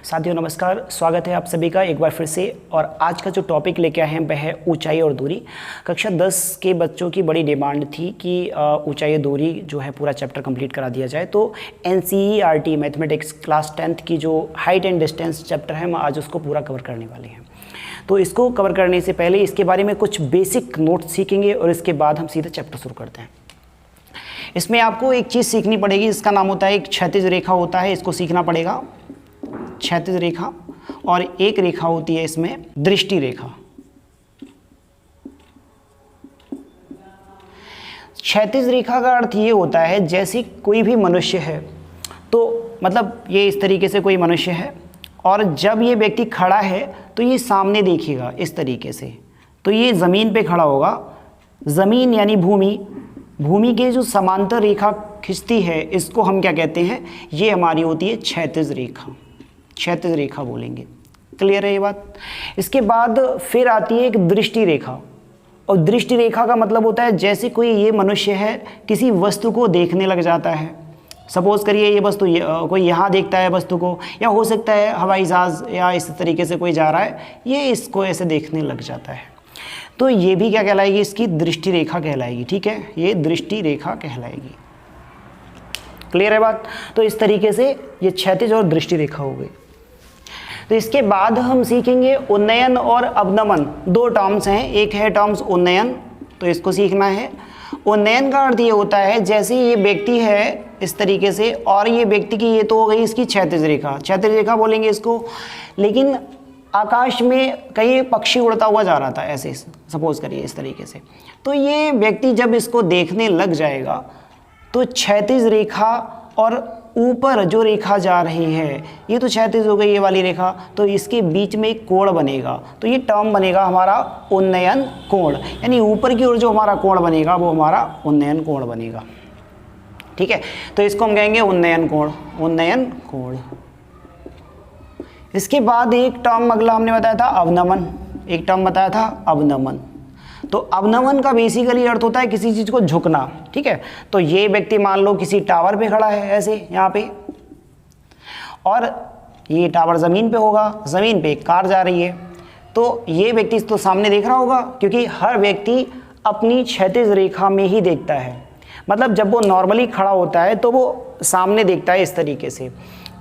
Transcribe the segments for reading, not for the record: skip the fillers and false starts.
साथियों नमस्कार, स्वागत है आप सभी का एक बार फिर से। और आज का जो टॉपिक लेके आए हैं वह है ऊंचाई और दूरी। कक्षा 10 के बच्चों की बड़ी डिमांड थी कि ऊंचाई और दूरी जो है पूरा चैप्टर कंप्लीट करा दिया जाए। तो NCERT मैथमेटिक्स क्लास 10th की जो हाइट एंड डिस्टेंस चैप्टर है हम आज उसको पूरा कवर करने वाले हैं। तो इसको कवर करने से पहले इसके बारे में कुछ बेसिक नोट्स सीखेंगे और इसके बाद हम सीधे चैप्टर शुरू करते हैं। इसमें आपको एक चीज़ सीखनी पड़ेगी, इसका नाम होता है एक क्षैतिज रेखा होता है, इसको सीखना पड़ेगा। क्षैतिज रेखा और एक रेखा होती है इसमें दृष्टि रेखा। क्षैतिज रेखा का अर्थ ये होता है जैसे कोई भी मनुष्य है, तो मतलब ये इस तरीके से कोई मनुष्य है और जब ये व्यक्ति खड़ा है तो ये सामने देखिएगा इस तरीके से। तो ये ज़मीन पे खड़ा होगा, ज़मीन यानी भूमि, भूमि के जो समांतर रेखा खिंचती है इसको हम क्या कहते हैं, ये हमारी होती है क्षैतिज रेखा। क्षैतिज रेखा बोलेंगे। क्लियर है ये बात। इसके बाद फिर आती है एक दृष्टि रेखा, और दृष्टि रेखा का मतलब होता है जैसे कोई ये मनुष्य है किसी वस्तु को देखने लग जाता है। सपोज करिए ये वस्तु कोई यहाँ देखता है वस्तु को, या हो सकता है हवाई जहाज़ या इस तरीके से कोई जा रहा है, ये इसको ऐसे देखने लग जाता है। तो ये भी क्या कहलाएगी, इसकी दृष्टि रेखा कहलाएगी। ठीक है, ये दृष्टि रेखा कहलाएगी। क्लियर है बात। तो इस तरीके से ये क्षैतिज और दृष्टि रेखा हो गई। तो इसके बाद हम सीखेंगे उन्नयन और अवनमन। दो टर्म्स हैं, एक है टर्म्स उन्नयन, तो इसको सीखना है। उन्नयन का अर्थ ये होता है जैसे ये व्यक्ति है इस तरीके से, और ये व्यक्ति की ये तो हो गई इसकी क्षैतिज रेखा, क्षैतिज रेखा बोलेंगे इसको। लेकिन आकाश में कहीं पक्षी उड़ता हुआ जा रहा था ऐसे, सपोज करिए इस तरीके से, तो ये व्यक्ति जब इसको देखने लग जाएगा तो क्षैतिज रेखा और ऊपर जो रेखा जा रही है ये तो क्षैतिज हो गई ये वाली रेखा, तो इसके बीच में एक कोण बनेगा। तो ये टर्म बनेगा हमारा उन्नयन कोण, यानी ऊपर की ओर जो हमारा कोण बनेगा वो हमारा उन्नयन कोण बनेगा। ठीक है, तो इसको हम कहेंगे उन्नयन कोण, उन्नयन कोण। इसके बाद एक टर्म अगला हमने बताया था अवनमन, एक टर्म बताया था अवनमन। तो अवनमन का बेसिकली अर्थ होता है किसी चीज़ को झुकना। ठीक है, तो ये व्यक्ति मान लो किसी टावर पे खड़ा है ऐसे यहाँ पे, और ये टावर ज़मीन पे होगा, ज़मीन पे एक कार जा रही है, तो ये व्यक्ति तो सामने देख रहा होगा, क्योंकि हर व्यक्ति अपनी क्षैतिज रेखा में ही देखता है। मतलब जब वो नॉर्मली खड़ा होता है तो वो सामने देखता है इस तरीके से,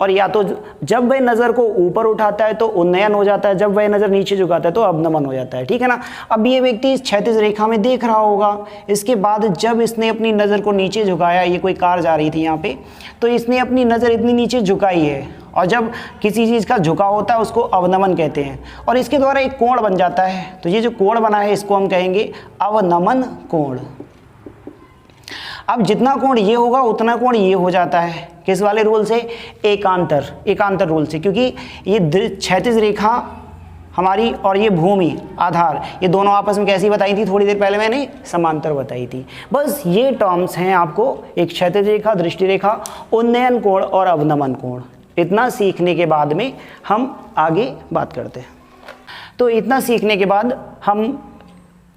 और या तो जब वह नज़र को ऊपर उठाता है तो उन्नयन हो जाता है, जब वह नज़र नीचे झुकाता है तो अवनमन हो जाता है। ठीक है ना। अब ये व्यक्ति इस क्षैतिज रेखा में देख रहा होगा, इसके बाद जब इसने अपनी नज़र को नीचे झुकाया, ये कोई कार जा रही थी यहाँ पे, तो इसने अपनी नज़र इतनी नीचे झुकाई है, और जब किसी चीज़ का झुकाव होता है उसको अवनमन कहते हैं, और इसके द्वारा एक कोण बन जाता है। तो ये जो कोण बना है इसको हम कहेंगे अवनमन कोण। अब जितना कोण ये होगा उतना कोण ये हो जाता है, किस वाले रूल से, एकांतर रूल से, क्योंकि ये क्षैतिज रेखा हमारी और ये भूमि आधार, ये दोनों आपस में कैसी बताई थी थोड़ी देर पहले मैंने, समांतर बताई थी। बस ये टर्म्स हैं आपको, एक क्षैतिज रेखा, दृष्टि रेखा, उन्नयन कोण और अवनमन कोण। इतना सीखने के बाद में हम आगे बात करते हैं। तो इतना सीखने के बाद हम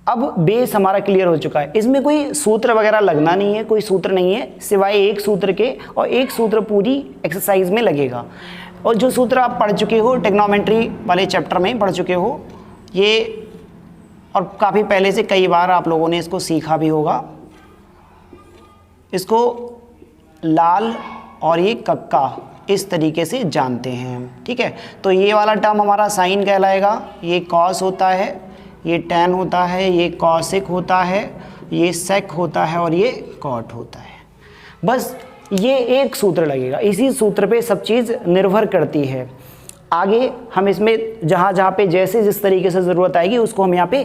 अब बेस हमारा क्लियर हो चुका है। इसमें कोई सूत्र वगैरह लगना नहीं है, कोई सूत्र नहीं है सिवाय एक सूत्र के, और एक सूत्र पूरी एक्सरसाइज में लगेगा। और जो सूत्र आप पढ़ चुके हो ट्रिग्नोमेट्री वाले चैप्टर में पढ़ चुके हो ये, और काफ़ी पहले से कई बार आप लोगों ने इसको सीखा भी होगा। इसको लाल और ये कक्का इस तरीके से जानते हैं हम। ठीक है, तो ये वाला टर्म हमारा साइन कहलाएगा, ये कॉस होता है, ये टैन होता है, ये कॉसेक होता है, ये सेक होता है, और ये कॉट होता है। बस ये एक सूत्र लगेगा, इसी सूत्र पे सब चीज़ निर्भर करती है। आगे हम इसमें जहाँ जहाँ पे जैसे जिस तरीके से ज़रूरत आएगी उसको हम यहाँ पे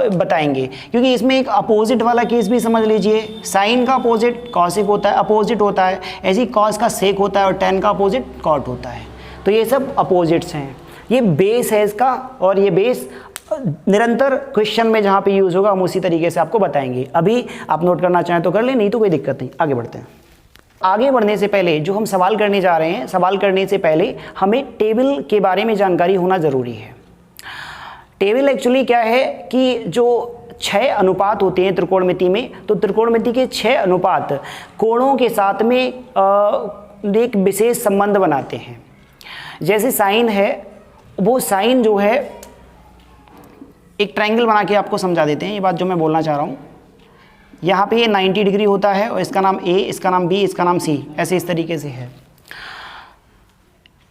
बताएंगे, क्योंकि इसमें एक अपोजिट वाला केस भी समझ लीजिए। साइन का अपोजिट कॉसिक होता है, अपोजिट होता है, ऐसे ही कॉस का सेक होता है, और टैन का अपोजिट कॉट होता है। तो ये सब अपोजिट्स हैं। ये बेस है इसका, और ये बेस निरंतर क्वेश्चन में जहाँ पे यूज़ होगा हम उसी तरीके से आपको बताएंगे। अभी आप नोट करना चाहें तो कर लें, नहीं तो कोई दिक्कत नहीं। आगे बढ़ते हैं। आगे बढ़ने से पहले जो हम सवाल करने जा रहे हैं, सवाल करने से पहले हमें टेबल के बारे में जानकारी होना ज़रूरी है। टेबल एक्चुअली क्या है कि जो 6 अनुपात होते हैं त्रिकोणमिति में, तो त्रिकोणमिति के 6 अनुपात कोणों के साथ में एक विशेष संबंध बनाते हैं। जैसे साइन है, वो साइन जो है, एक ट्रायंगल बना के आपको समझा देते हैं ये बात जो मैं बोलना चाह रहा हूँ। यहाँ पे ये 90 डिग्री होता है और इसका नाम A, इसका नाम B, इसका नाम C, ऐसे इस तरीके से है।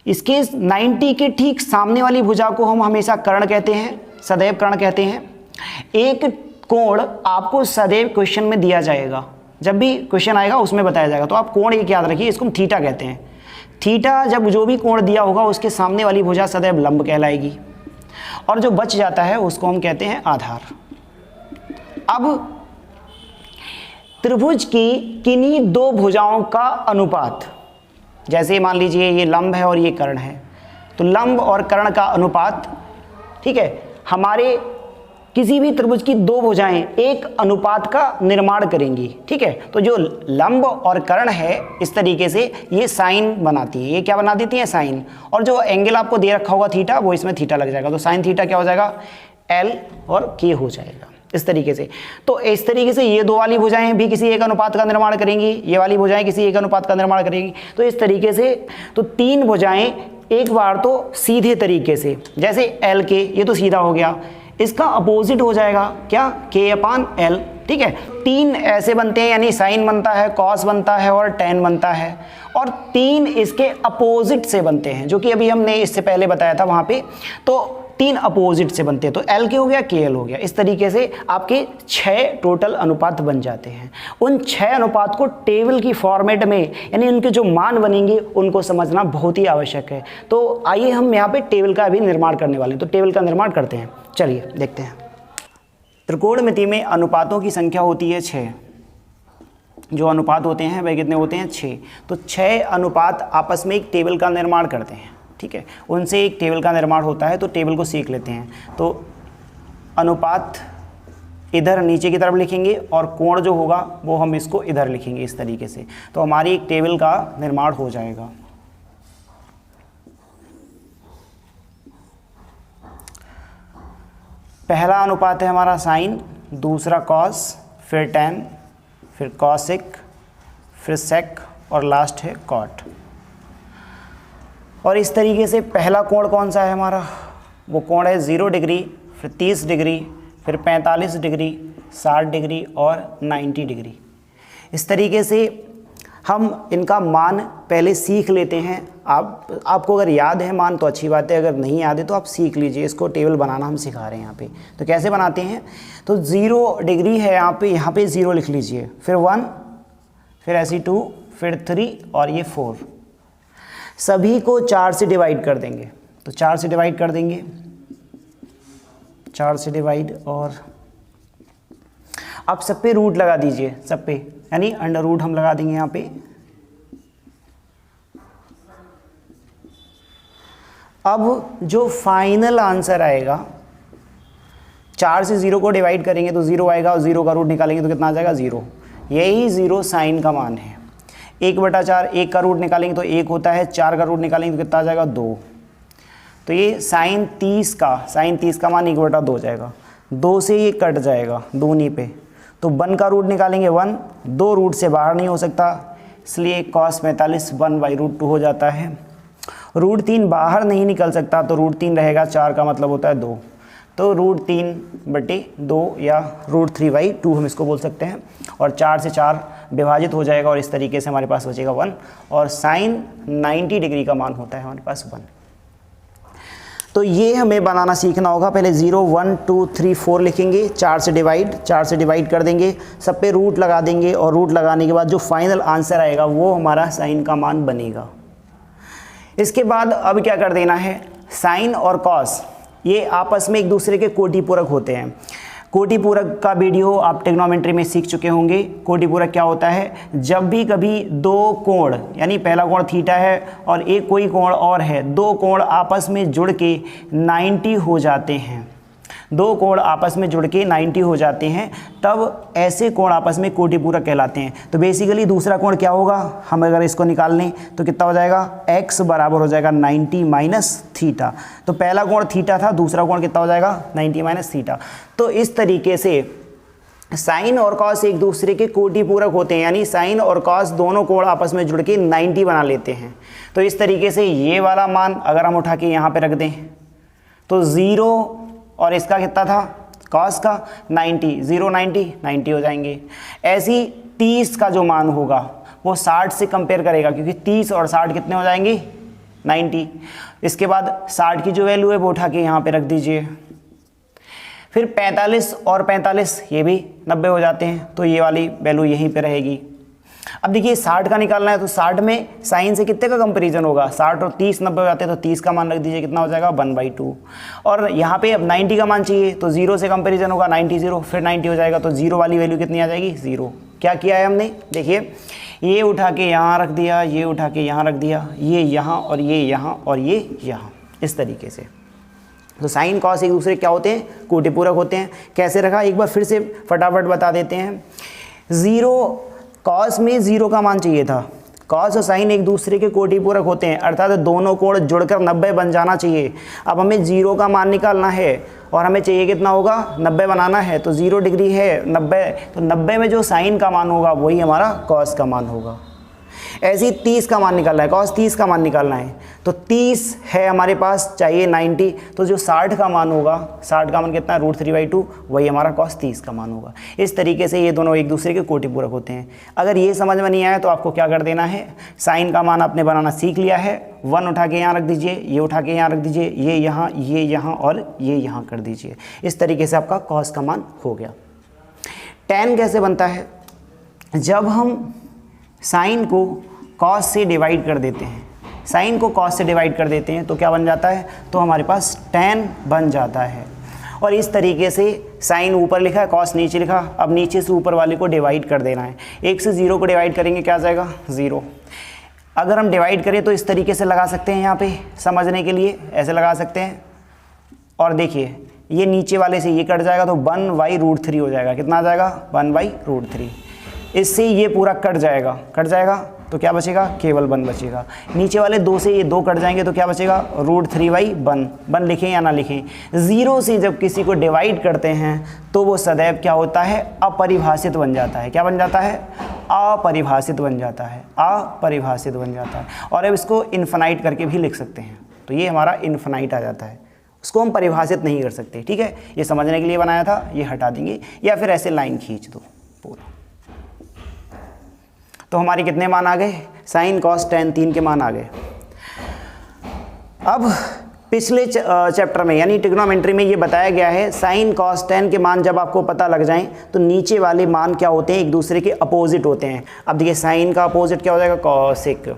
इसके 90 के ठीक सामने वाली भुजा को हम हमेशा कर्ण कहते हैं, सदैव कर्ण कहते हैं। एक कोण आपको सदैव क्वेश्चन में दिया जाएगा, जब भी क्वेश्चन आएगा उसमें बताया जाएगा, तो आप कोण एक याद रखिए, इसको हम थीटा कहते हैं। थीटा जब जो भी कोण दिया होगा उसके सामने वाली भुजा सदैव लंब कहलाएगी, और जो बच जाता है उसको हम कहते हैं आधार। अब त्रिभुज की किन्हीं दो भुजाओं का अनुपात, जैसे मान लीजिए ये लंब है और ये कर्ण है, तो लंब और कर्ण का अनुपात, ठीक है, हमारे किसी भी त्रिभुज की दो भुजाएं एक अनुपात का निर्माण करेंगी, ठीक है। तो जो लंब और कर्ण है इस तरीके से ये साइन बनाती है, ये क्या बना देती है, साइन, और जो एंगल आपको दे रखा होगा थीटा, वो इसमें थीटा लग जाएगा, तो साइन थीटा क्या हो जाएगा, L और K हो जाएगा इस तरीके से। तो इस तरीके से ये दो वाली भुजाएं भी किसी एक अनुपात का निर्माण करेंगी, ये वाली भुजाएं किसी एक अनुपात का निर्माण करेंगी। तो इस तरीके से तो तीन भुजाएं एक बार तो सीधे तरीके से, जैसे L K, ये तो सीधा हो गया, इसका अपोजिट हो जाएगा क्या, K/L, ठीक है। तीन ऐसे बनते हैं, यानी साइन बनता है, कॉस बनता है और टेन बनता है, और तीन इसके अपोजिट से बनते हैं, जो कि अभी हमने इससे पहले बताया था वहाँ पे। तो तीन अपोजिट से बनते हैं, तो L K हो गया, KL हो गया। इस तरीके से आपके 6 टोटल अनुपात बन जाते हैं। उन 6 अनुपात को टेबल की फॉर्मेट में, यानी उनके जो मान बनेंगे उनको समझना बहुत ही आवश्यक है। तो आइए हम यहाँ पे टेबल का भी निर्माण करने वाले हैं, तो टेबल का निर्माण करते हैं, चलिए देखते हैं। त्रिकोणमिति में अनुपातों की संख्या होती है 6, जो अनुपात होते हैं वह कितने होते हैं, 6। तो 6 अनुपात आपस में एक टेबल का निर्माण करते हैं, ठीक है, उनसे एक टेबल का निर्माण होता है। तो टेबल को सीख लेते हैं। तो अनुपात इधर नीचे की तरफ लिखेंगे और कोण जो होगा वो हम इसको इधर लिखेंगे इस तरीके से, तो हमारी एक टेबल का निर्माण हो जाएगा। पहला अनुपात है हमारा साइन, दूसरा कॉस, फिर टेन, फिर कॉसिक, फिर सेक और लास्ट है कॉट। और इस तरीके से पहला कोण कौन सा है हमारा, वो कोण है 0 डिग्री, फिर 30 डिग्री, फिर 45 डिग्री, 60 डिग्री और 90 डिग्री। इस तरीके से हम इनका मान पहले सीख लेते हैं। आपको अगर याद है मान तो अच्छी बात है, अगर नहीं याद है तो आप सीख लीजिए। इसको टेबल बनाना हम सिखा रहे हैं यहाँ पे। तो कैसे बनाते हैं, तो 0 डिग्री है यहाँ पे 0 लिख लीजिए, फिर 1, फिर ऐसी 2, फिर 3 और ये 4। सभी को 4 से डिवाइड कर देंगे, तो 4 से डिवाइड कर देंगे, 4 से डिवाइड, और अब सब पे रूट लगा दीजिए, सब पे, यानी अंडर रूट हम लगा देंगे यहाँ पे। अब जो फाइनल आंसर आएगा, 4 से 0 को डिवाइड करेंगे तो 0 आएगा, और 0 का रूट निकालेंगे तो कितना आ जाएगा, 0। यही 0 साइन का मान है। 1/4, 1 का रूट निकालेंगे तो 1 होता है, 4 का रूट निकालेंगे तो कितना आ जाएगा, 2। तो ये साइन 30 का मान 1/2 हो जाएगा। 2 से ये कट जाएगा दूनी पे, तो 1 का रूट निकालेंगे 1, 2 रूट से बाहर नहीं हो सकता, इसलिए cos 45 1/√2 हो जाता है। √3 बाहर नहीं निकल सकता, तो √3 रहेगा, 4 का मतलब होता है 2, तो √3/2 या √3/2 हम इसको बोल सकते हैं। और 4 से 4 विभाजित हो जाएगा, और इस तरीके से हमारे पास बचेगा 1, और साइन 90 डिग्री का मान होता है हमारे पास 1। तो ये हमें बनाना सीखना होगा। पहले 0 1 2 3 4 लिखेंगे, 4 से डिवाइड कर देंगे, सब पे रूट लगा देंगे, और रूट लगाने के बाद जो फाइनल आंसर आएगा वो हमारा साइन का मान बनेगा। इसके बाद अब क्या कर देना है, साइन और कॉस ये आपस में एक दूसरे के कोटि पूरक होते हैं। कोटि पूरक का वीडियो आप ट्रिग्नोमेट्री में सीख चुके होंगे। कोटि पूरक क्या होता है, जब भी कभी दो कोण, यानी पहला कोण थीटा है और एक कोई कोण और है, दो कोण आपस में जुड़ के 90 हो जाते हैं, दो कोण आपस में जुड़ के 90 हो जाते हैं, तब ऐसे कोण आपस में कोटि पूरक कहलाते हैं। तो बेसिकली दूसरा कोण क्या होगा, हम अगर इसको निकाल लें तो कितना हो जाएगा, x बराबर हो जाएगा 90 माइनस थीटा। तो पहला कोण थीटा था, दूसरा कोण कितना हो जाएगा 90 माइनस थीटा। तो इस तरीके से साइन और कॉस एक दूसरे के कोटि पूरक होते हैं, यानी साइन और कॉस दोनों कोण आपस में जुड़ के 90 बना लेते हैं। तो इस तरीके से ये वाला मान अगर हम उठा के यहाँ पे रख दें तो 0 और इसका कितना था कॉस का 90, 0 90 90 हो जाएंगे। ऐसी 30 का जो मान होगा वो 60 से कंपेयर करेगा, क्योंकि 30 और 60 कितने हो जाएंगे 90। इसके बाद 60 की जो वैल्यू है वो उठा के यहाँ पे रख दीजिए। फिर 45 और 45 ये भी 90 हो जाते हैं, तो ये वाली वैल्यू यहीं पे रहेगी। अब देखिए 60 का निकालना है तो 60 में साइन से कितने का कंपैरिजन होगा, 60 और 30 90 हो जाते हैं, तो 30 का मान रख दीजिए, कितना हो जाएगा 1/2। और यहाँ पे अब 90 का मान चाहिए तो 0 से कंपैरिजन होगा 90 0, फिर 90 हो जाएगा, तो 0 वाली वैल्यू कितनी आ जाएगी 0। क्या किया है हमने, देखिए ये उठा के यहाँ रख दिया, ये उठा के यहाँ रख दिया, ये यहाँ और ये यहाँ और ये यहाँ, इस तरीके से। तो साइन कॉस एक दूसरे क्या होते हैं कोटि पूरक होते हैं। कैसे रखा एक बार फिर से फटाफट बता देते हैं। 0 कॉस में 0 का मान चाहिए था, कॉस और साइन एक दूसरे के कोटि पूरक होते हैं, अर्थात दोनों कोण जुड़कर 90 बन जाना चाहिए। अब हमें 0 का मान निकालना है और हमें चाहिए कितना होगा 90 बनाना है, तो 0 डिग्री है 90, तो 90 में जो साइन का मान होगा वही हमारा कॉस का मान होगा। ऐसे ही 30 का मान निकालना है, कॉस 30 का मान निकालना है, तो 30 है हमारे पास, चाहिए 90, तो जो 60 का मान होगा, 60 का मान कितना √3/2, वही हमारा कॉस 30 का मान होगा। इस तरीके से ये दोनों एक दूसरे के कोटि पूरक होते हैं। अगर ये समझ में नहीं आया तो आपको क्या कर देना है, साइन का मान आपने बनाना सीख लिया है, 1 उठा के यहाँ रख दीजिए, ये उठा के यहाँ रख दीजिए, ये यहाँ और ये यहाँ कर दीजिए। इस तरीके से आपका कॉस का मान हो गया। tan कैसे बनता है, जब हम साइन को कॉस से डिवाइड कर देते हैं, साइन को कॉस से डिवाइड कर देते हैं तो क्या बन जाता है, तो हमारे पास tan बन जाता है। और इस तरीके से साइन ऊपर लिखा है, कॉस नीचे लिखा, अब नीचे से ऊपर वाले को डिवाइड कर देना है। 1 से 0 को डिवाइड करेंगे क्या आ जाएगा 0। अगर हम डिवाइड करें तो इस तरीके से लगा सकते हैं, यहाँ पे समझने के लिए ऐसे लगा सकते हैं। और देखिए ये नीचे वाले से ये कट जाएगा तो 1/√3 हो जाएगा, कितना आ जाएगा 1/√3। इससे ये पूरा कट जाएगा तो क्या बचेगा, केवल 1 बचेगा। नीचे वाले 2 से ये 2 कट जाएंगे तो क्या बचेगा √3/1। 1 लिखें या ना लिखें, 0 से जब किसी को डिवाइड करते हैं तो वो सदैव क्या होता है, अपरिभाषित बन जाता है। क्या बन जाता है, अपरिभाषित बन जाता है, अपरिभाषित बन जाता है। और अब इसको इन्फिनाइट करके भी लिख सकते हैं, तो ये हमारा इन्फिनाइट आ जाता है, उसको हम परिभाषित नहीं कर सकते। ठीक है, ये समझने के लिए बनाया था, ये हटा देंगे, या फिर ऐसे लाइन खींच दो पूरा। तो हमारे कितने मान आ गए, साइन कॉस tan 3 के मान आ गए। अब पिछले चैप्टर में यानी ट्रिग्नोमेट्री में ये बताया गया है, साइन कॉस tan के मान जब आपको पता लग जाएं तो नीचे वाले मान क्या होते हैं, एक दूसरे के अपोजिट होते हैं। अब देखिए साइन का अपोजिट क्या हो जाएगा, कॉसिक,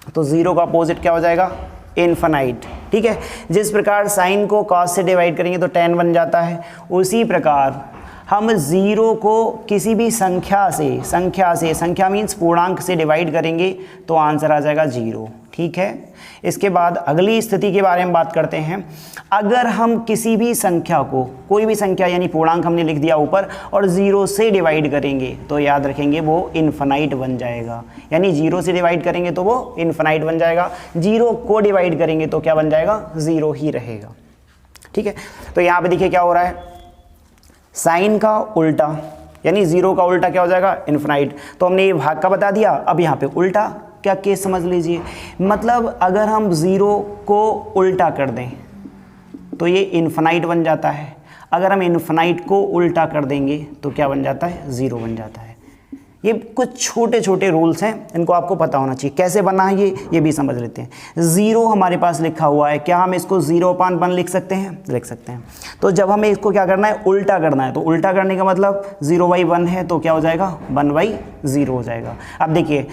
तो 0 का अपोजिट क्या हो जाएगा, इन्फिनाइट। ठीक है, जिस प्रकार साइन को कॉस से डिवाइड करेंगे तो tan बन जाता है, उसी प्रकार हम 0 को किसी भी संख्या मीन्स पूर्णांक से डिवाइड करेंगे तो आंसर आ जाएगा 0। ठीक है, इसके बाद अगली स्थिति के बारे में बात करते हैं। अगर हम किसी भी संख्या को, कोई भी संख्या यानी पूर्णांक हमने लिख दिया ऊपर, और 0 से डिवाइड करेंगे तो याद रखेंगे वो इन्फिनाइट बन जाएगा। यानी 0 से डिवाइड करेंगे तो वो इन्फिनाइट बन जाएगा, 0 को डिवाइड करेंगे तो क्या बन जाएगा, 0 ही रहेगा। ठीक है, तो यहाँ पे देखिए क्या हो रहा है, साइन का उल्टा यानी 0 का उल्टा क्या हो जाएगा, इन्फिनाइट। तो हमने ये भाग का बता दिया, अब यहाँ पे उल्टा क्या केस समझ लीजिए, मतलब अगर हम 0 को उल्टा कर दें तो ये इन्फिनाइट बन जाता है, अगर हम इन्फिनाइट को उल्टा कर देंगे तो क्या बन जाता है, 0 बन जाता है। ये कुछ छोटे छोटे रूल्स हैं, इनको आपको पता होना चाहिए। कैसे बना है ये भी समझ लेते हैं। 0 हमारे पास लिखा हुआ है, क्या हम इसको 0/1 लिख सकते हैं, लिख सकते हैं। तो जब हमें इसको क्या करना है, उल्टा करना है, तो उल्टा करने का मतलब 0/1 है तो क्या हो जाएगा, 1/0 हो जाएगा। अब देखिए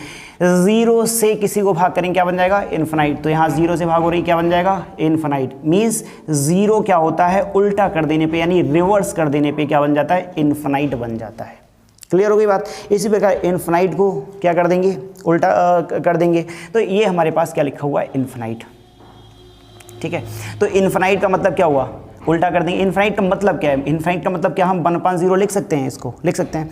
0 से किसी को भाग करेंगे क्या बन जाएगा, इन्फिनाइट। तो यहाँ 0 से भाग हो रही क्या बन जाएगा, इन्फिनाइट। मीन्स 0 क्या होता है, उल्टा कर देने पे यानी रिवर्स कर देने पे क्या बन जाता है, इन्फिनाइट बन जाता है। क्लियर हो गई बात। इसी प्रकार इन्फिनाइट को क्या कर देंगे, उल्टा कर देंगे, तो ये हमारे पास क्या लिखा हुआ है, इन्फिनाइट। ठीक है, तो इन्फिनाइट का मतलब क्या हुआ, उल्टा कर देंगे। इनफाइनाइट का मतलब क्या है? इनफाइनाइट का मतलब क्या, हम 1/0 लिख सकते हैं, इसको लिख सकते हैं।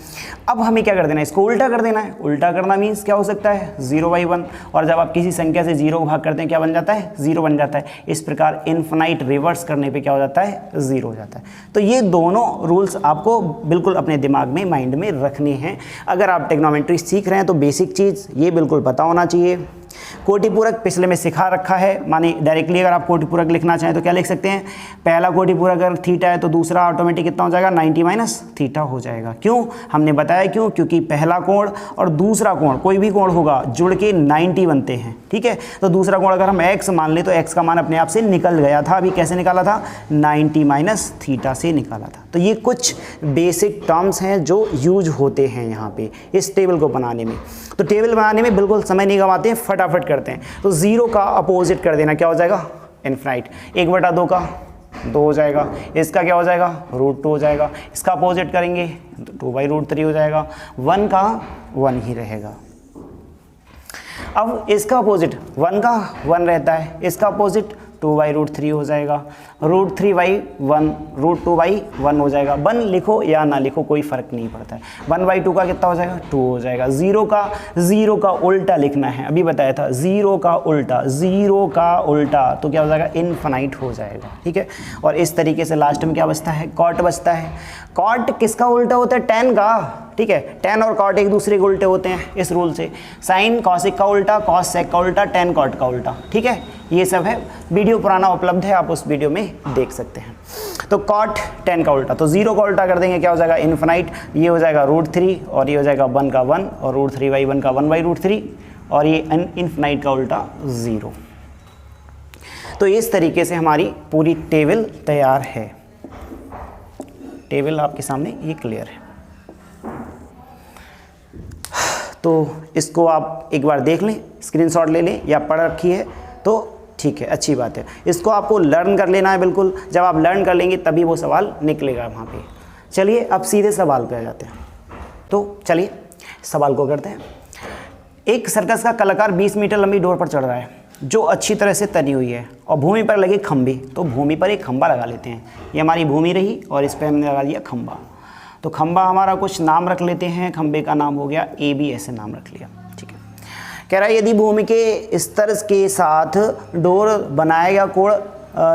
अब हमें क्या कर देना है, इसको उल्टा कर देना है। उल्टा करना मीन्स क्या हो सकता है, 0/1, और जब आप किसी संख्या से 0 को भाग करते हैं क्या बन जाता है, 0 बन जाता है। इस प्रकार इनफाइनाइट रिवर्स करने पे क्या हो जाता है, 0 हो जाता है। तो ये दोनों रूल्स आपको बिल्कुल अपने दिमाग में, माइंड में रखने हैं। अगर आप ट्रिग्नोमेट्री सीख रहे हैं तो बेसिक चीज़ ये बिल्कुल पता होना चाहिए। कोटिपूरक पिछले में सिखा रखा है, माने डायरेक्टली अगर आप कोटिपूरक लिखना चाहें तो क्या लिख सकते हैं, पहला कोटिपूरक अगर थीटा है तो दूसरा ऑटोमेटिक कितना हो जाएगा, 90 माइनस थीटा हो जाएगा। क्यों, हमने बताया क्यों, क्योंकि पहला कोण और दूसरा कोण, कोई भी कोण होगा, जुड़ के 90 बनते हैं, ठीक है। तो दूसरा कोण अगर हम x मान लें तो x का मान अपने आप से निकल गया था। अभी कैसे निकाला था, 90 माइनस थीटा से निकाला था। तो ये कुछ बेसिक टर्म्स हैं जो यूज होते हैं यहाँ पे इस टेबल को बनाने में। तो टेबल बनाने में बिल्कुल समय नहीं गंवाते हैं, फटाफट करते हैं। तो 0 का अपोजिट कर देना, क्या हो जाएगा, इनफाइनाइट। 1/2 का 2 हो जाएगा, इसका क्या हो जाएगा, √2 हो जाएगा। इसका अपोजिट करेंगे तो 2/√3 हो जाएगा। 1 का 1 ही रहेगा। अब इसका अपोजिट 1 का 1 रहता है, इसका अपोजिट 2/√3 हो जाएगा। √3/1 √2/1 हो जाएगा। 1 लिखो या ना लिखो कोई फ़र्क नहीं पड़ता है। 1/2 का कितना हो जाएगा, 2 हो जाएगा। 0 का उल्टा लिखना है, अभी बताया था, 0 का उल्टा तो क्या हो जाएगा, इनफाइनाइट हो जाएगा, ठीक है। और इस तरीके से लास्ट में क्या बचता है, कॉट बचता है। कॉट किसका उल्टा होता है, tan का, ठीक है। tan और कॉट एक दूसरे के उल्टे होते हैं इस रूल से। साइन कॉसिक का उल्टा, कॉस सेक का उल्टा, tan कॉट का उल्टा, ठीक है। ये सब है, वीडियो पुराना उपलब्ध है, आप उस वीडियो में देख सकते हैं। तो कॉट tan का उल्टा, तो 0 का उल्टा कर देंगे, क्या हो जाएगा, इनफाइनाइट। ये हो जाएगा √3 और ये हो जाएगा 1 का 1 और √3/1 का 1/√3 और ये इनफाइनाइट का उल्टा 0। तो इस तरीके से हमारी पूरी टेबल तैयार है। टेबल आपके सामने ये क्लियर है। तो इसको आप एक बार देख लें, स्क्रीनशॉट ले लें या पढ़ रखी है तो ठीक है, अच्छी बात है। इसको आपको लर्न कर लेना है बिल्कुल। जब आप लर्न कर लेंगे तभी वो सवाल निकलेगा वहाँ पे। चलिए अब सीधे सवाल पे आ जाते हैं। तो चलिए सवाल को करते हैं। एक सर्कस का कलाकार 20 मीटर लंबी डोर पर चढ़ रहा है जो अच्छी तरह से तनी हुई है और भूमि पर लगे खंभे। तो भूमि पर एक खंभा लगा लेते हैं, ये हमारी भूमि रही और इस पर हमने लगा दिया खंभा। तो खंभा हमारा कुछ नाम रख लेते हैं, खंभे का नाम हो गया AB, ऐसे नाम रख लिया, ठीक है। कह रहा है यदि भूमि के स्तर के साथ डोर बनाया गया कोण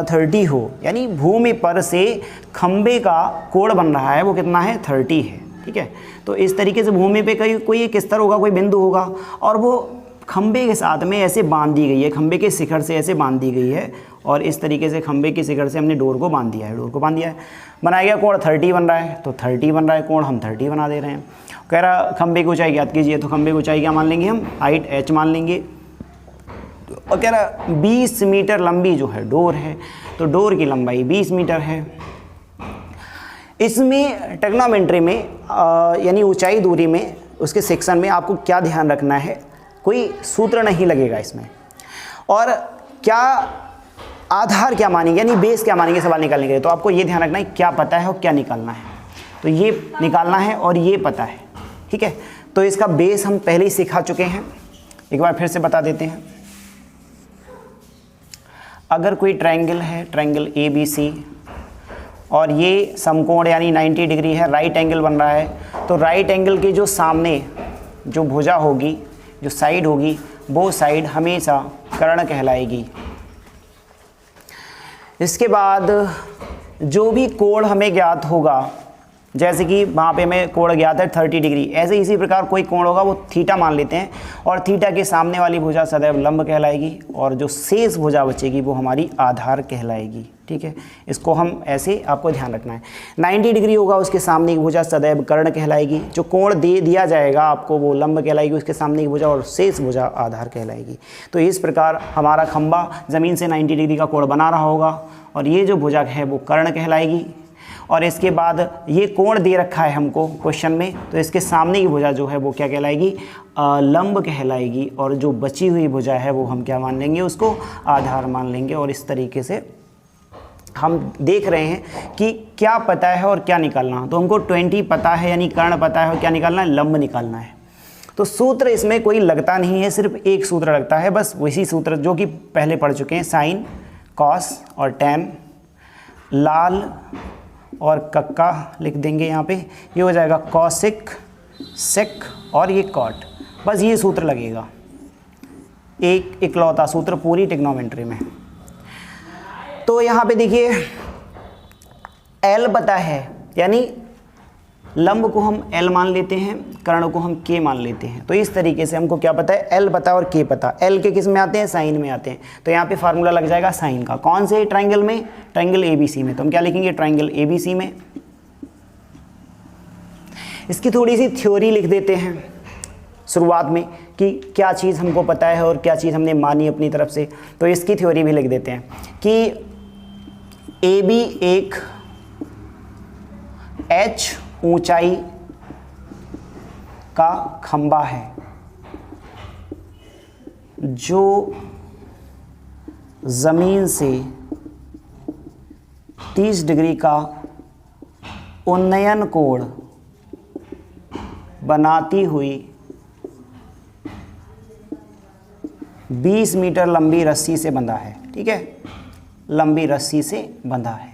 30 हो, यानी भूमि पर से खंभे का कोण बन रहा है वो कितना है, 30 है, ठीक है। तो इस तरीके से भूमि पे कोई एक स्तर होगा, कोई बिंदु होगा और वो खंभे के साथ में ऐसे बांध दी गई है, खंभे के शिखर से ऐसे बांध दी गई है और इस तरीके से खंभे के शिखर से हमने डोर को बांध दिया है, बनाया गया कोण 30 बन रहा है। तो 30 बन रहा है कोण, हम 30 बना दे रहे हैं। कह रहा खंभे की ऊंचाई ज्ञात कीजिए, तो खंभे की ऊंचाई क्या मान लेंगे हम, हाइट h मान लेंगे। और कह रहा 20 मीटर लंबी जो है डोर है, तो डोर की लंबाई 20 मीटर है। इसमें ट्रिग्नोमेट्री में यानी ऊंचाई दूरी में उसके सेक्शन में आपको क्या ध्यान रखना है, कोई सूत्र नहीं लगेगा इसमें। और क्या आधार क्या मानेंगे, यानी बेस क्या मानेंगे सवाल निकालने के लिए, तो आपको ये ध्यान रखना है क्या पता है और क्या निकालना है। तो ये निकालना है और ये पता है, ठीक है। तो इसका बेस हम पहले ही सिखा चुके हैं, एक बार फिर से बता देते हैं। अगर कोई ट्रायंगल है, ट्रायंगल ABC, और ये समकोण यानी 90 डिग्री है, राइट एंगल बन रहा है, तो राइट एंगल के जो सामने जो भुजा होगी, जो साइड होगी, वो साइड हमेशा कर्ण कहलाएगी। इसके बाद जो भी कोण हमें ज्ञात होगा, जैसे कि वहाँ पे हमें कोण ज्ञात है 30 डिग्री, ऐसे इसी प्रकार कोई कोण होगा वो थीटा मान लेते हैं और थीटा के सामने वाली भुजा सदैव लंब कहलाएगी और जो शेष भुजा बचेगी वो हमारी आधार कहलाएगी, ठीक है। इसको हम ऐसे आपको ध्यान रखना है। 90 डिग्री होगा उसके सामने की भुजा सदैव कर्ण कहलाएगी, जो कोण दे दिया जाएगा आपको वो लंब कहलाएगी, उसके सामने की भुजा, और शेष भुजा आधार कहलाएगी। तो इस प्रकार हमारा खंभा ज़मीन से 90 डिग्री का कोण बना रहा होगा और ये जो भुजा है वो कर्ण कहलाएगी। और इसके बाद ये कोण दे रखा है हमको क्वेश्चन में, तो इसके सामने की भुजा जो है वो क्या कहलाएगी, लंब कहलाएगी, और जो बची हुई भुजा है वो हम क्या मान लेंगे, उसको आधार मान लेंगे। और इस तरीके से हम देख रहे हैं कि क्या पता है और क्या निकालना। तो हमको 20 पता है यानी कर्ण पता है और क्या निकालना है, लंब निकालना है। तो सूत्र इसमें कोई लगता नहीं है, सिर्फ एक सूत्र लगता है, बस वही सूत्र जो कि पहले पढ़ चुके हैं, साइन, कॉस और टैन लाल और कक्का लिख देंगे यहाँ पे, ये हो जाएगा कॉसिक, सेक और ये कॉट। बस ये सूत्र लगेगा, एक इकलौता सूत्र पूरी ट्रिग्नोमेट्री में। तो यहाँ पे देखिए एल पता है, यानी लंब को हम एल मान लेते हैं, कर्ण को हम के मान लेते हैं। तो इस तरीके से हमको क्या पता है, एल पता और के पता। एल के किस में आते हैं, साइन में आते हैं। तो यहाँ पे फार्मूला लग जाएगा साइन का। कौन से ट्रायंगल में, ट्रायंगल एबीसी में। तो हम क्या लिखेंगे, ट्रायंगल एबीसी में। इसकी थोड़ी सी थ्योरी लिख देते हैं शुरुआत में कि क्या चीज़ हमको पता है और क्या चीज़ हमने मानी अपनी तरफ से। तो इसकी थ्योरी भी लिख देते हैं कि ए बी एक एच ऊंचाई का खंबा है जो ज़मीन से 30 डिग्री का उन्नयन कोण बनाती हुई 20 मीटर लंबी रस्सी से बंधा है। ठीक है, लंबी रस्सी से बंधा है।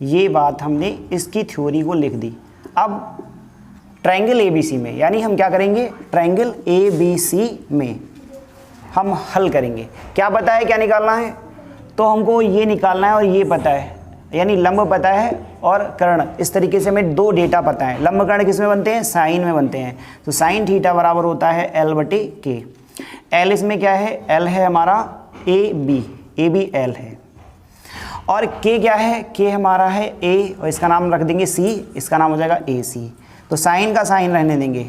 ये बात हमने इसकी थ्योरी को लिख दी। अब ट्रायंगल एबीसी में, यानी हम क्या करेंगे, ट्रायंगल एबीसी में हम हल करेंगे। क्या पता है, क्या निकालना है, तो हमको ये निकालना है और ये पता है, यानी लंब पता है और कर्ण। इस तरीके से हमें दो डेटा पता है। लंब कर्ण किस में बनते हैं, साइन में बनते हैं। तो साइन थीटा बराबर होता है एल बटे के। एल इसमें क्या है, एल है हमारा ए बी एल है, और के क्या है, के हमारा है ए, और इसका नाम रख देंगे सी, इसका नाम हो जाएगा ए सी। तो साइन का साइन रहने देंगे।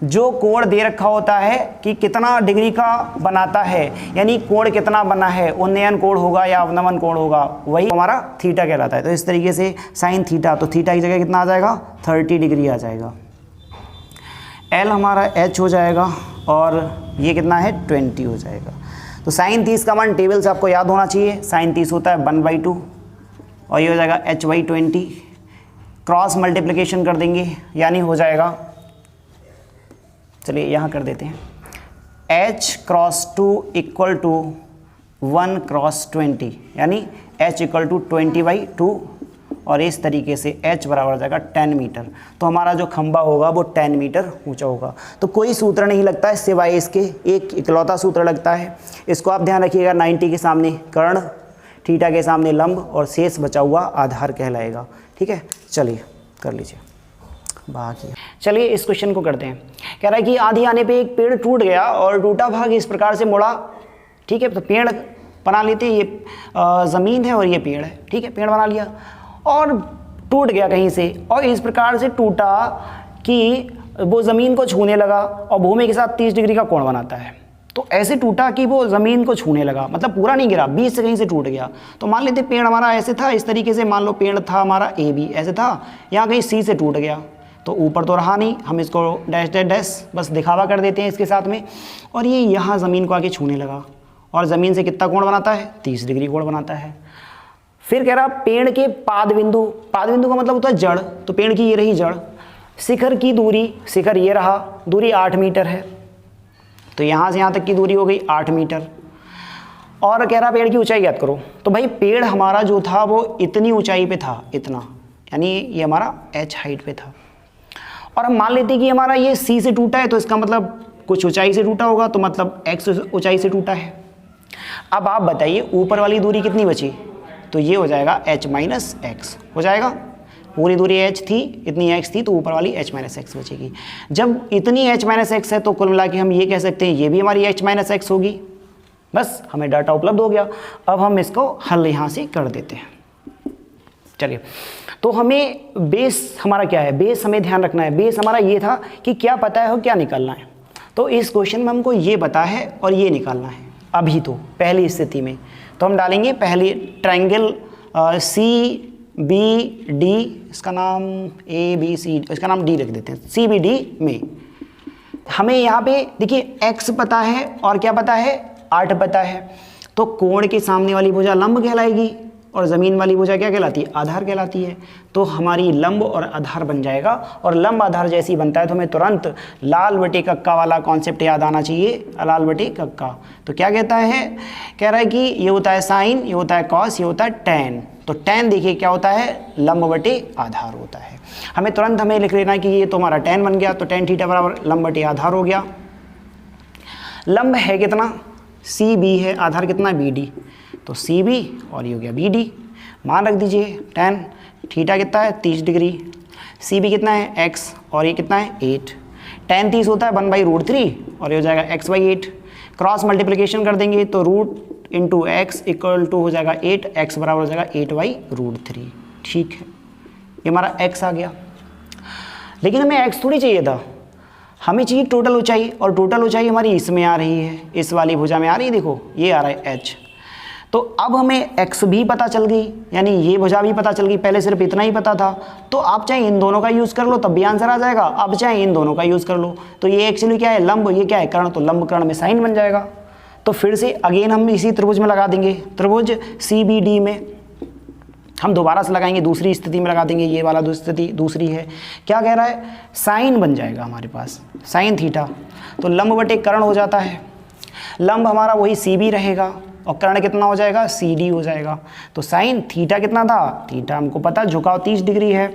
जो कोण दे रखा होता है कि कितना डिग्री का बनाता है, यानी कोण कितना बना है, उन्नयन कोण होगा या अवनमन कोण होगा, वही हमारा थीटा कहलाता है। तो इस तरीके से साइन थीटा, तो थीटा की जगह कितना आ जाएगा, 30 डिग्री आ जाएगा। एल हमारा एच हो जाएगा और ये कितना है, 20 हो जाएगा। तो साइन 30 का मान टेबल से आपको याद होना चाहिए। साइन 30 होता है 1/2 और ये हो जाएगा h/20। क्रॉस मल्टीप्लिकेशन कर देंगे, यानी हो जाएगा, चलिए यहाँ कर देते हैं, h cross 2 equal to 1 cross 20, यानी h इक्वल टू 20/2, और इस तरीके से h बराबर हो जाएगा 10 मीटर। तो हमारा जो खंबा होगा वो 10 मीटर ऊंचा होगा। तो कोई सूत्र नहीं लगता है सिवाय इसके, एक इकलौता सूत्र लगता है। इसको आप ध्यान रखिएगा, 90 के सामने कर्ण, थीटा के सामने लंब, और शेष बचा हुआ आधार कहलाएगा। ठीक है, चलिए कर लीजिए बाकी। चलिए इस क्वेश्चन को करते हैं। कह रहा है कि आंधी आने पे एक पेड़ टूट गया और टूटा भाग इस प्रकार से मुड़ा। ठीक है, तो पेड़ बना लेते हैं, ये ज़मीन है और ये पेड़ है। ठीक है, पेड़ बना लिया और टूट गया कहीं से, और इस प्रकार से टूटा कि वो ज़मीन को छूने लगा और भूमि के साथ 30 डिग्री का कोण बनाता है। तो ऐसे टूटा कि वो ज़मीन को छूने लगा, मतलब पूरा नहीं गिरा, बीच से कहीं से टूट गया। तो मान लेते पेड़ हमारा ऐसे था, इस तरीके से मान लो पेड़ था हमारा ए बी, ऐसे था, यहाँ कहीं सी से टूट गया। तो ऊपर तो रहा नहीं, हम इसको डैश डैश डैश बस दिखावा कर देते हैं इसके साथ में, और ये यहाँ ज़मीन को आके छूने लगा, और ज़मीन से कितना कोण बनाता है, 30 डिग्री कोण बनाता है। फिर कह रहा पेड़ के पाद बिंदु का मतलब होता है जड़, तो पेड़ की ये रही जड़, शिखर की दूरी, शिखर ये रहा, दूरी 8 मीटर है, तो यहाँ से यहाँ तक की दूरी हो गई 8 मीटर। और कह रहा पेड़ की ऊंचाई ज्ञात करो। तो भाई पेड़ हमारा जो था वो इतनी ऊंचाई पे था, इतना, यानी ये हमारा h हाइट पे था, और हम मान लेते हैं कि हमारा ये c से टूटा है, तो इसका मतलब कुछ ऊंचाई से टूटा होगा, तो मतलब x ऊंचाई से टूटा है। अब आप बताइए ऊपर वाली दूरी कितनी बची, तो ये हो जाएगा h माइनस एक्स हो जाएगा। पूरी दूरी h थी, इतनी x थी, तो ऊपर वाली h माइनस एक्स बचेगी। जब इतनी h माइनस एक्स है तो कुल मिला के हम ये कह सकते हैं ये भी हमारी h माइनस एक्स होगी। बस हमें डाटा उपलब्ध हो गया। अब हम इसको हल यहाँ से कर देते हैं। चलिए, तो हमें बेस हमारा क्या है, बेस हमें ध्यान रखना है। बेस हमारा ये था कि क्या पता है और क्या निकालना है। तो इस क्वेश्चन में हमको ये पता है और ये निकालना है अभी, तो पहली स्थिति में। तो हम डालेंगे पहली ट्रायंगल सी बी डी, इसका नाम ए बी सी, इसका नाम डी रख देते हैं, सी बी डी में हमें यहाँ पे देखिए x पता है और क्या पता है, 8 पता है। तो कोण के सामने वाली भुजा लंब कहलाएगी और ज़मीन वाली भुजा क्या कहलाती है, आधार कहलाती है। तो हमारी लंब और आधार बन जाएगा, और लंब आधार जैसी बनता है तो हमें तुरंत लाल बटे कक्का वाला कॉन्सेप्ट याद आना चाहिए, लाल बटे कक्का। तो क्या कहता है, कह रहा है कि ये होता है साइन, ये होता है कॉस, ये होता है टैन। तो tan देखिए क्या होता है, लंब बटे आधार होता है। हमें लिख लेना कि ये तो हमारा tan बन गया, तो tan थीटा बराबर लंब बटे आधार हो गया। लंब है कितना, CB है, आधार कितना है BD, तो CB और ये हो गया BD। मान रख दीजिए tan थीटा कितना है 30 डिग्री, CB कितना है x और ये कितना है 8। tan 30 होता है 1/√3 और ये हो जाएगा x/8। क्रॉस मल्टीप्लिकेशन कर देंगे तो root into x equal to हो जाएगा 8, x बराबर हो जाएगा 8/√3। ठीक है, ये हमारा x आ गया। लेकिन हमें x थोड़ी चाहिए था, हमें चाहिए टोटल ऊंचाई, और टोटल ऊंचाई हमारी इसमें आ रही है, इस वाली भुजा में आ रही है, देखो ये आ रहा है h। तो अब हमें x भी पता चल गई, यानी ये भुजा भी पता चल गई, पहले सिर्फ इतना ही पता था। तो आप चाहे इन दोनों का यूज़ कर लो तब भी आंसर आ जाएगा, अब चाहे इन दोनों का यूज़ कर लो। तो ये एक्चुअली क्या है, लंब, ये क्या है कर्ण, तो लंब कर्ण में साइन बन जाएगा। तो फिर से अगेन हम इसी त्रिभुज में लगा देंगे, त्रिभुज CBD में हम दोबारा से लगाएंगे, दूसरी स्थिति में लगा देंगे, ये वाला स्थिति दूसरी है। क्या कह रहा है, साइन बन जाएगा हमारे पास, साइन थीटा, तो लंब बटे कर्ण हो जाता है। लंब हमारा वही CB रहेगा और कर्ण कितना हो जाएगा, CD हो जाएगा। तो साइन थीटा कितना था, थीटा हमको पता झुकाव 30 डिग्री है।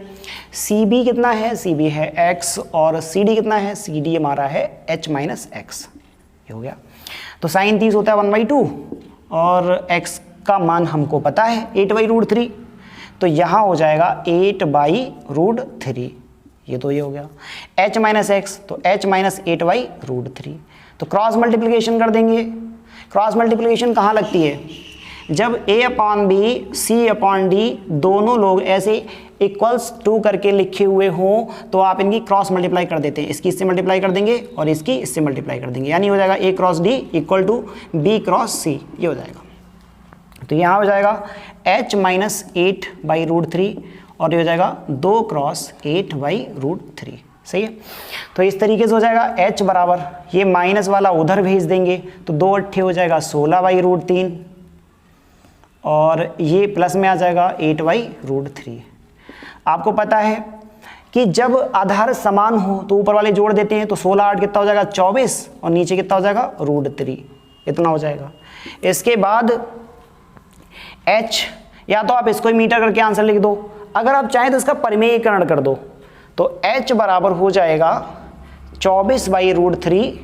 CB कितना है, CB है x और CD कितना है, CD हमारा है h-x, ये हो गया। तो साइन 30 होता है 1/2 और x का मान हमको पता है 8/√3, तो यहाँ हो जाएगा 8/√3, ये तो ये हो गया। h-x तो h-8/√3, तो क्रॉस मल्टीप्लिकेशन कर देंगे। क्रॉस मल्टीप्लिकेशन कहाँ लगती है, जब a/b c/d दोनों लोग ऐसे =2 करके लिखे हुए हों तो आप इनकी क्रॉस मल्टीप्लाई कर देते हैं, इसकी इससे मल्टीप्लाई कर देंगे और इसकी इससे मल्टीप्लाई कर देंगे, यानी हो जाएगा a cross d equal to b cross c, ये हो जाएगा। तो यहाँ हो जाएगा h-8/√3 और ये हो जाएगा 2 क्रॉस 8/√3, सही है। तो इस तरीके से हो जाएगा h बराबर, ये माइनस वाला उधर भेज देंगे तो 2 अट्ठे हो जाएगा 16/√3 और ये प्लस में आ जाएगा 8/√3। आपको पता है कि जब आधार समान हो तो ऊपर वाले जोड़ देते हैं, तो 16 8 कितना हो जाएगा 24 और नीचे कितना हो जाएगा √3, इतना हो जाएगा। इसके बाद h, या तो आप इसको ही मीटर करके आंसर लिख दो, अगर आप चाहें तो इसका परिमेयीकरण कर दो, तो h बराबर हो जाएगा 24/√3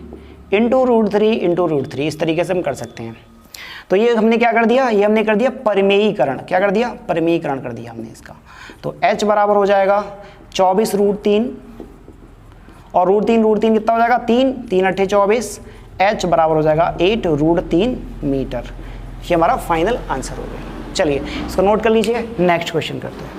इंटू √3, इस तरीके से हम कर सकते हैं। तो ये हमने क्या कर दिया, ये हमने कर दिया परिमेयीकरण, क्या कर दिया, परिमेयीकरण कर दिया हमने इसका। तो h बराबर हो जाएगा 24√3 और √3 कितना हो जाएगा 3, 3 अट्ठे 24, h बराबर हो जाएगा 8√3 मीटर। ये हमारा फाइनल आंसर हो गया। चलिए इसको नोट कर लीजिए, नेक्स्ट क्वेश्चन करते हैं।